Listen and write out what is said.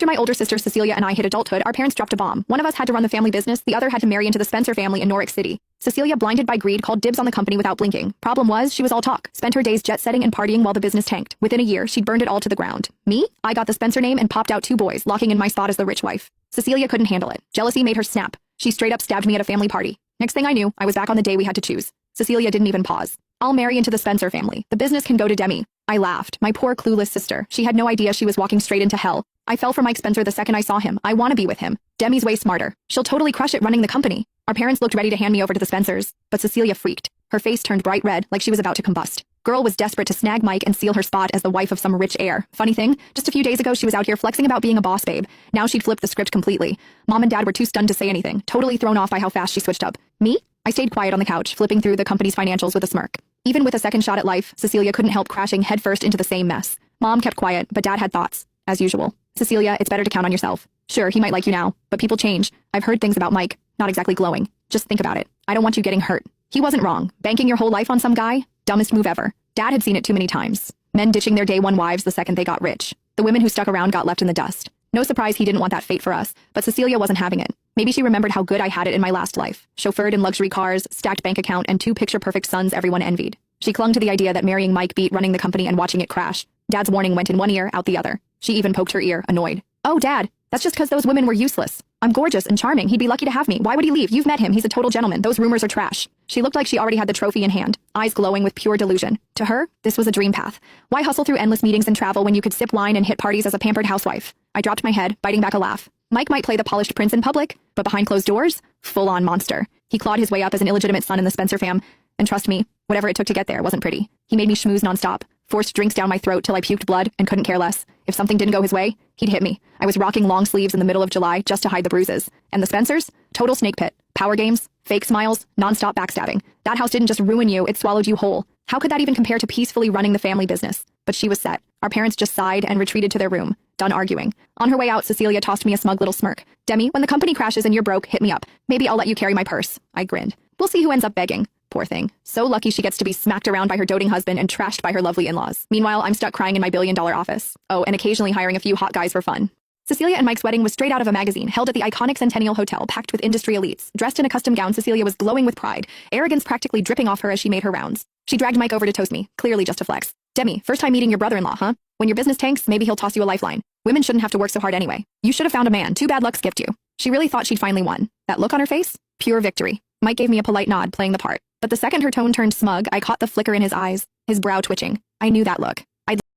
my older sister Cecilia and I hit adulthood, our parents dropped a bomb. One of us had to run the family business, the other had to marry into the Spencer family in Norwich City. Cecilia, blinded by greed, called dibs on the company without blinking. Problem was, she was all talk. Spent her days jet-setting and partying while the business tanked. Within a year, she'd burned it all to the ground. Me? I got the Spencer name and popped out 2 boys, locking in my spot as the rich wife. Cecilia couldn't handle it. Jealousy made her snap. She straight up stabbed me at a family party. Next thing I knew, I was back on the day we had to choose. Cecilia didn't even pause. I'll marry into the Spencer family. The business can go to Demi. I laughed. My poor clueless sister. She had no idea she was walking straight into hell. I fell for Mike Spencer the second I saw him. I want to be with him. Demi's way smarter. She'll totally crush it running the company. Our parents looked ready to hand me over to the Spencers, but Cecilia freaked. Her face turned bright red, like she was about to combust. Girl was desperate to snag Mike and seal her spot as the wife of some rich heir. Funny thing, just a few days ago she was out here flexing about being a boss babe. Now she'd flipped the script completely. Mom and Dad were too stunned to say anything, totally thrown off by how fast she switched up. Me? I stayed quiet on the couch, flipping through the company's financials with a smirk. Even with a second shot at life, Cecilia couldn't help crashing headfirst into the same mess. Mom kept quiet, but Dad had thoughts. As usual. Cecilia, it's better to count on yourself. Sure, he might like you now, but people change. I've heard things about Mike. Not exactly glowing. Just think about it. I don't want you getting hurt. He wasn't wrong. Banking your whole life on some guy? Dumbest move ever. Dad had seen it too many times. Men ditching their day one wives the second they got rich. The women who stuck around got left in the dust. No surprise he didn't want that fate for us, but Cecilia wasn't having it. Maybe she remembered how good I had it in my last life. Chauffeured in luxury cars, stacked bank account, and 2 picture-perfect sons everyone envied. She clung to the idea that marrying Mike beat running the company and watching it crash. Dad's warning went in one ear, out the other. She even poked her ear, annoyed. Oh, Dad, that's just because those women were useless. I'm gorgeous and charming. He'd be lucky to have me. Why would he leave? You've met him. He's a total gentleman. Those rumors are trash. She looked like she already had the trophy in hand, eyes glowing with pure delusion. To her, this was a dream path. Why hustle through endless meetings and travel when you could sip wine and hit parties as a pampered housewife? I dropped my head, biting back a laugh. Mike might play the polished prince in public, but behind closed doors, full-on monster. He clawed his way up as an illegitimate son in the Spencer fam, and trust me, whatever it took to get there wasn't pretty. He made me schmooze nonstop, forced drinks down my throat till I puked blood and couldn't care less. If something didn't go his way, he'd hit me. I was rocking long sleeves in the middle of July just to hide the bruises. And the Spencers? Total snake pit. Power games, fake smiles, nonstop backstabbing. That house didn't just ruin you, it swallowed you whole. How could that even compare to peacefully running the family business? But she was set. Our parents just sighed and retreated to their room, done arguing. On her way out, Cecilia tossed me a smug little smirk. Demi, when the company crashes and you're broke, hit me up. Maybe I'll let you carry my purse. I grinned. We'll see who ends up begging. Poor thing. So lucky she gets to be smacked around by her doting husband and trashed by her lovely in-laws. Meanwhile, I'm stuck crying in my billion-dollar office. Oh, and occasionally hiring a few hot guys for fun. Cecilia and Mike's wedding was straight out of a magazine, held at the iconic Centennial Hotel, packed with industry elites. Dressed in a custom gown, Cecilia was glowing with pride, arrogance practically dripping off her as she made her rounds. She dragged Mike over to toast me, clearly just a flex. Demi, first time meeting your brother-in-law, huh? When your business tanks, maybe he'll toss you a lifeline. Women shouldn't have to work so hard anyway. You should have found a man. Too bad luck skipped you. She really thought she'd finally won. That look on her face? Pure victory. Mike gave me a polite nod, playing the part. But the second her tone turned smug, I caught the flicker in his eyes, his brow twitching. I knew that look.